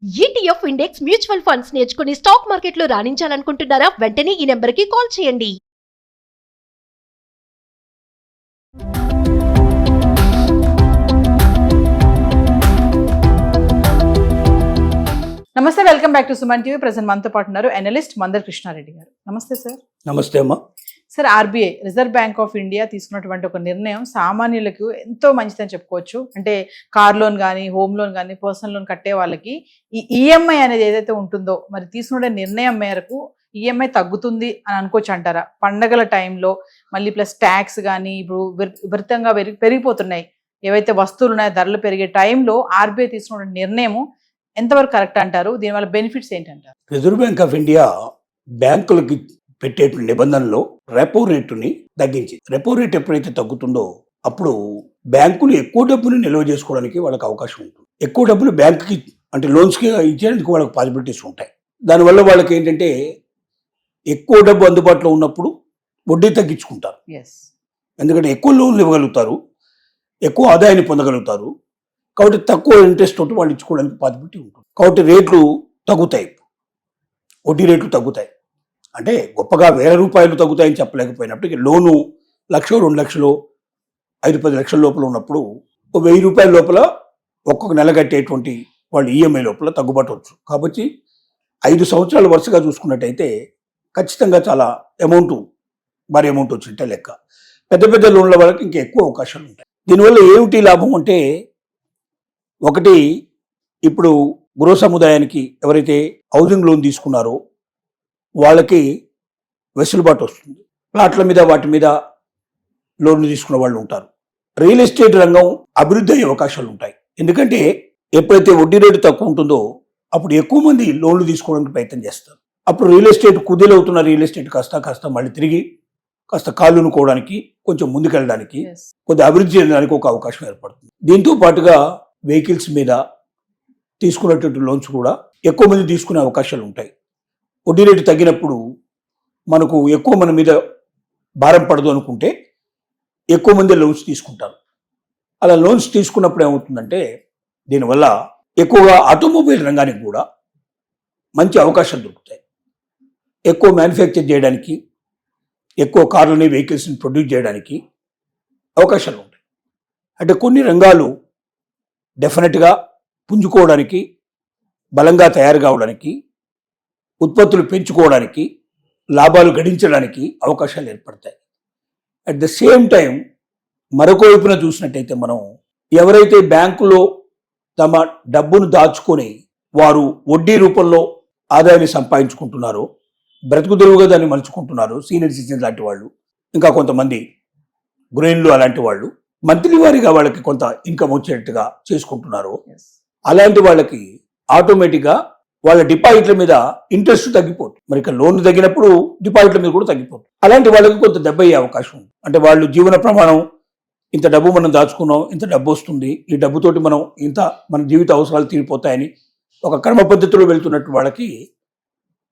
ETF index mutual funds నేర్చుకుని stock మార్కెట్లో రాణించాలనుకుంటున్నారా? వెంటనే ఈ నెంబర్కి కాల్ చేయండి. నమస్తే, welcome back to Suman TV. Present మనతో పాటు ఉన్నారు అనలిస్ట్ మందర్ కృష్ణారెడ్డి గారు. నమస్తే సార్. నమస్తే అమ్మా. Sir, RBI reserve bank of India తీసుకున్నటువంటి ఒక నిర్ణయం సామాన్యులకు ఎంతో మంచిదని చెప్పుకోవచ్చు. అంటే కార్ లోన్ కానీ, హోమ్ లోన్ కానీ, పర్సనల్ లోన్ కట్టే వాళ్ళకి ఈ ఈఎంఐ అనేది ఏదైతే ఉంటుందో, మరి తీసుకున్న నిర్ణయం మేరకు ఈఎంఐ తగ్గుతుంది అని అనుకోవచ్చు అంటారా? పండగల టైంలో మళ్ళీ ప్లస్ ట్యాక్స్ కానీ ఇప్పుడు విపరీతంగా పెరిగిపోతున్నాయి. ఏవైతే వస్తువులు ఉన్నాయో ధరలు పెరిగే టైంలో ఆర్బీఐ తీసుకున్న నిర్ణయం ఎంతవరకు కరెక్ట్ అంటారు? దీనివల్ల బెనిఫిట్స్ ఏంటంటారు? రిజర్వ్ బ్యాంక్ ఆఫ్ ఇండియా బ్యాంకులకి పెట్టే నిబంధనలో రెపో రేటుని తగ్గించింది. రెపో రేట్ ఎప్పుడైతే తగ్గుతుందో అప్పుడు బ్యాంకులు ఎక్కువ డబ్బుని నిల్వ చేసుకోవడానికి వాళ్ళకి అవకాశం ఉంటుంది. ఎక్కువ డబ్బులు బ్యాంకుకి అంటే లోన్స్కి ఇచ్చేందుకు వాళ్ళకి పాసిబిలిటీస్ ఉంటాయి. దానివల్ల వాళ్ళకి ఏంటంటే ఎక్కువ డబ్బు అందుబాటులో ఉన్నప్పుడు వడ్డీ తగ్గించుకుంటారు. ఎందుకంటే ఎక్కువ లోన్లు ఇవ్వగలుగుతారు, ఎక్కువ ఆదాయాన్ని పొందగలుగుతారు. కాబట్టి తక్కువ ఇంట్రెస్ట్ తోటి వాళ్ళు ఇచ్చుకోవడానికి పాసిబిలిటీ ఉంటుంది. కాబట్టి రేట్లు తగ్గుతాయి, వడ్డీ రేట్లు తగ్గుతాయి. అంటే గొప్పగా ₹1000 తగ్గుతాయని చెప్పలేకపోయినప్పటికీ లోను 1,00,000, 2,00,000, 5-10 లక్షల లోపల ఉన్నప్పుడు ₹1,000 లోపల ఒక్కొక్క నెల కట్టేటువంటి వాళ్ళు ఈఎంఐ లోపల తగ్గుబాటు. కాబట్టి 5 సంవత్సరాలు వరుసగా చూసుకున్నట్టయితే ఖచ్చితంగా చాలా భారీ అమౌంట్ వచ్చినట్టే లెక్క. పెద్ద పెద్ద లోన్ల వాళ్ళకి ఇంకా ఎక్కువ అవకాశాలు ఉంటాయి. దీనివల్ల ఏమిటి లాభం అంటే, ఒకటి, ఇప్పుడు గృహ సముదాయానికి ఎవరైతే హౌసింగ్ లోన్ తీసుకున్నారో వాళ్ళకి వెసులుబాటు వస్తుంది. ప్లాట్ల మీద వాటి మీద లోన్లు తీసుకున్న వాళ్ళు ఉంటారు. రియల్ ఎస్టేట్ రంగం అభివృద్ధి అయ్యే అవకాశాలు ఉంటాయి. ఎందుకంటే ఎప్పుడైతే వడ్డీ రేటు తక్కువ ఉంటుందో అప్పుడు ఎక్కువ మంది లోన్లు తీసుకోవడానికి ప్రయత్నం చేస్తారు. అప్పుడు రియల్ ఎస్టేట్ కుదేలవుతున్న రియల్ ఎస్టేట్ కాస్త మళ్ళీ తిరిగి కాస్త కాలునుకోవడానికి, కొంచెం ముందుకెళ్ళడానికి, కొద్దిగా అభివృద్ధి చేయడానికి ఒక అవకాశం ఏర్పడుతుంది. దీంతో పాటుగా వెహికల్స్ మీద తీసుకున్నటువంటి లోన్స్ కూడా ఎక్కువ మంది తీసుకునే అవకాశాలు ఉంటాయి. వడ్డీ రేటు తగ్గినప్పుడు మనకు ఎక్కువ మన మీద భారం పడదు అనుకుంటే ఎక్కువ మంది లోన్స్ తీసుకుంటారు. అలా లోన్స్ తీసుకున్నప్పుడు ఏమవుతుందంటే దీనివల్ల ఎక్కువగా ఆటోమొబైల్ రంగానికి కూడా మంచి అవకాశాలు దొరుకుతాయి. ఎక్కువ మ్యానుఫ్యాక్చర్ చేయడానికి, ఎక్కువ కార్లని, వెహికల్స్ని ప్రొడ్యూస్ చేయడానికి అవకాశాలు ఉంటాయి. అంటే కొన్ని రంగాలు డెఫినెట్గా పుంజుకోవడానికి, బలంగా తయారు కావడానికి, ఉత్పత్తులు పెంచుకోవడానికి, లాభాలు గడించడానికి అవకాశాలు ఏర్పడతాయి. అట్ ద సేమ్ టైం మరొక వైపున చూసినట్టయితే మనం ఎవరైతే బ్యాంకులో తమ డబ్బును దాచుకొని వారు వడ్డీ రూపంలో ఆదాయాన్ని సంపాదించుకుంటున్నారో, బ్రతుకు తెరువుగా దాన్ని మలుచుకుంటున్నారు, సీనియర్ సిటిజన్ లాంటి వాళ్ళు, ఇంకా కొంతమంది గృహిణులు అలాంటి వాళ్ళు మంత్లీ వారీగా వాళ్ళకి కొంత ఇన్కమ్ వచ్చేట్టుగా చేసుకుంటున్నారు. అలాంటి వాళ్ళకి ఆటోమేటిక్గా వాళ్ళ డిపాజిట్ల మీద ఇంట్రెస్ట్ తగ్గిపోతుంది. మరి ఇక లోన్ తగ్గినప్పుడు డిపాజిట్ల మీద కూడా తగ్గిపోతుంది. అలాంటి వాళ్ళకి కొంత దెబ్బ అయ్యే అవకాశం ఉంది. అంటే వాళ్ళు జీవన ప్రమాణం, ఇంత డబ్బు మనం దాచుకున్నాం, ఇంత డబ్బు వస్తుంది, ఈ డబ్బుతోటి మనం ఇంత మన జీవిత అవసరాలు తీరిపోతాయని ఒక కర్మ పద్ధతిలో వెళ్తున్నట్టు వాళ్ళకి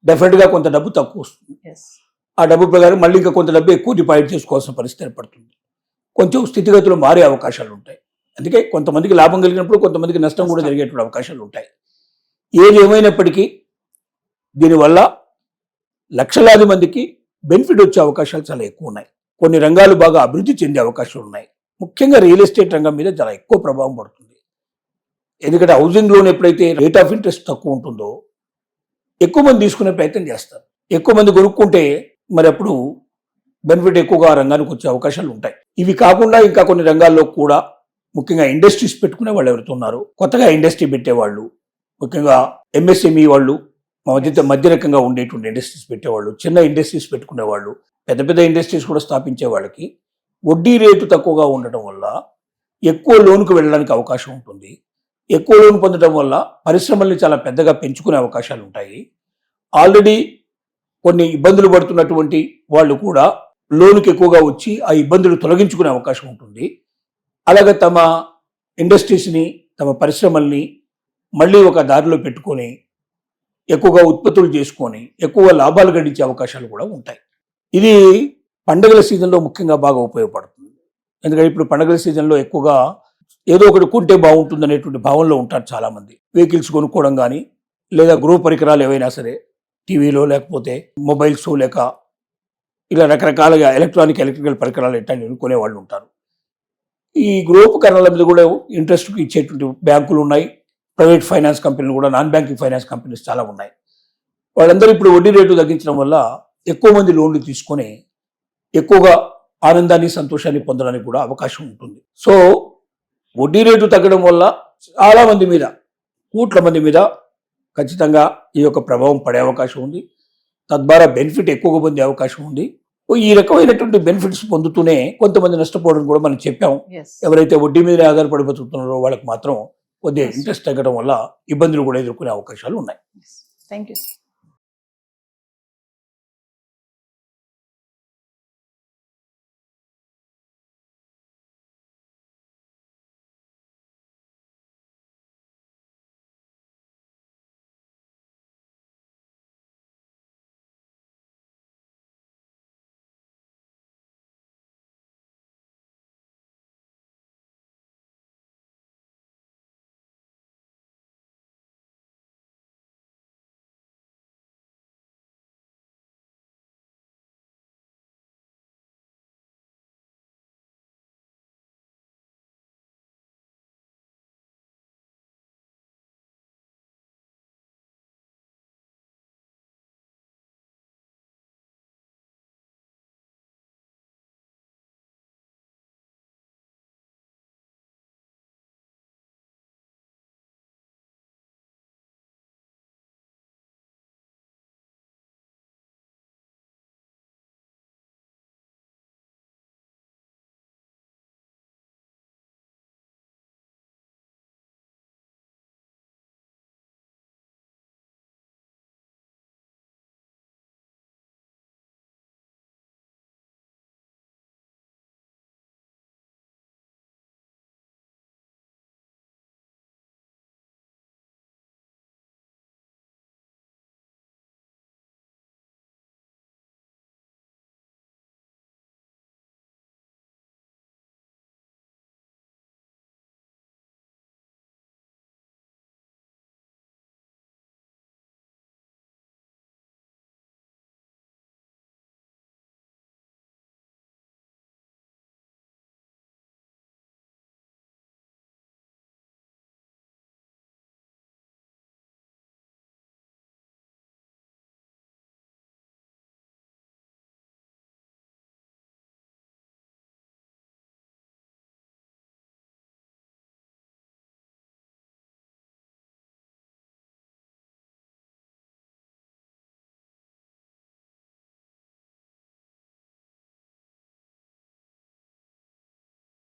డెఫినెట్గా కొంత డబ్బు తక్కువ వస్తుంది. ఆ డబ్బు ప్రకారం మళ్ళీ ఇంకా కొంత డబ్బు ఎక్కువ డిపాజిట్ చేసుకోవాల్సిన పరిస్థితి ఏర్పడుతుంది. కొంచెం స్థితిగతులు మారే అవకాశాలు ఉంటాయి. అందుకే కొంతమందికి లాభం కలిగినప్పుడు కొంతమందికి నష్టం కూడా జరిగేటువంటి అవకాశాలు ఉంటాయి. ఏది ఏమైనప్పటికీ దీనివల్ల లక్షలాది మందికి బెనిఫిట్ వచ్చే అవకాశాలు చాలా ఎక్కువ ఉన్నాయి. కొన్ని రంగాలు బాగా అభివృద్ధి చెందే అవకాశాలు ఉన్నాయి. ముఖ్యంగా రియల్ ఎస్టేట్ రంగం మీద చాలా ఎక్కువ ప్రభావం పడుతుంది. ఎందుకంటే హౌసింగ్ లోన్ ఎప్పుడైతే రేట్ ఆఫ్ ఇంట్రెస్ట్ తక్కువ ఉంటుందో ఎక్కువ మంది తీసుకునే ప్రయత్నం చేస్తారు. ఎక్కువ మంది కొనుక్కుంటే మరి అప్పుడు బెనిఫిట్ ఎక్కువగా ఆ రంగానికి వచ్చే అవకాశాలు ఉంటాయి. ఇవి కాకుండా ఇంకా కొన్ని రంగాల్లో కూడా ముఖ్యంగా ఇండస్ట్రీస్ పెట్టుకునే వాళ్ళు ఎవరైతే ఉన్నారో, కొత్తగా ఇండస్ట్రీ పెట్టేవాళ్ళు, ముఖ్యంగా ఎంఎస్ఎంఈ వాళ్ళు, మధ్య రకంగా ఉండేటువంటి ఇండస్ట్రీస్ పెట్టేవాళ్ళు, చిన్న ఇండస్ట్రీస్ పెట్టుకునేవాళ్ళు, పెద్ద పెద్ద ఇండస్ట్రీస్ కూడా స్థాపించే వాళ్ళకి వడ్డీ రేటు తక్కువగా ఉండటం వల్ల ఎక్కువ లోన్కు వెళ్ళడానికి అవకాశం ఉంటుంది. ఎక్కువ లోన్ పొందడం వల్ల పరిశ్రమల్ని చాలా పెద్దగా పెంచుకునే అవకాశాలు ఉంటాయి. ఆల్రెడీ కొన్ని ఇబ్బందులు పడుతున్నటువంటి వాళ్ళు కూడా లోనుకి ఎక్కువగా వచ్చి ఆ ఇబ్బందులు తొలగించుకునే అవకాశం ఉంటుంది. అలాగే తమ ఇండస్ట్రీస్ని, తమ పరిశ్రమల్ని మళ్ళీ ఒక దారిలో పెట్టుకొని ఎక్కువగా ఉత్పత్తులు చేసుకొని ఎక్కువ లాభాలు గడించే అవకాశాలు కూడా ఉంటాయి. ఇది పండుగల సీజన్లో ముఖ్యంగా బాగా ఉపయోగపడుతుంది. ఎందుకంటే ఇప్పుడు పండుగల సీజన్లో ఎక్కువగా ఏదో ఒకటి కొంటే బాగుంటుంది అనేటువంటి భావనలో ఉంటారు చాలామంది. వెహికల్స్ కొనుక్కోవడం కానీ, లేదా గృహ పరికరాలు ఏవైనా సరే టీవీలో లేకపోతే మొబైల్స్ లేక ఇలా రకరకాలుగా ఎలక్ట్రికల్ పరికరాలు ఎట్లాంటివి కొనేవాళ్ళు ఉంటారు. ఈ గృహోపకరణాల మీద కూడా ఇంట్రెస్ట్ ఇచ్చేటువంటి బ్యాంకులు ఉన్నాయి, ప్రైవేట్ ఫైనాన్స్ కంపెనీలు కూడా, నాన్ బ్యాంకింగ్ ఫైనాన్స్ కంపెనీస్ చాలా ఉన్నాయి. వాళ్ళందరూ ఇప్పుడు వడ్డీ రేటు తగ్గించడం వల్ల ఎక్కువ మంది లోన్లు తీసుకొని ఎక్కువగా ఆనందాన్ని సంతోషాన్ని పొందడానికి కూడా అవకాశం ఉంటుంది. సో వడ్డీ రేటు తగ్గడం వల్ల చాలా మంది మీద, కోట్ల మంది మీద ఖచ్చితంగా ఈ యొక్క ప్రభావం పడే అవకాశం ఉంది. తద్వారా బెనిఫిట్ ఎక్కువగా పొందే అవకాశం ఉంది. ఈ రకమైనటువంటి బెనిఫిట్స్ పొందుతూనే కొంతమంది నష్టపోవడం కూడా మనం చెప్పాం. ఎస్. ఎవరైతే వడ్డీ మీదనే ఆధారపడి బతుకుతున్నారో వాళ్ళకి మాత్రం కొద్దిగా Yes. ఇంట్రెస్ట్ తగ్గడం వల్ల ఇబ్బందులు కూడా ఎదుర్కొనే అవకాశాలు ఉన్నాయి. Thank you.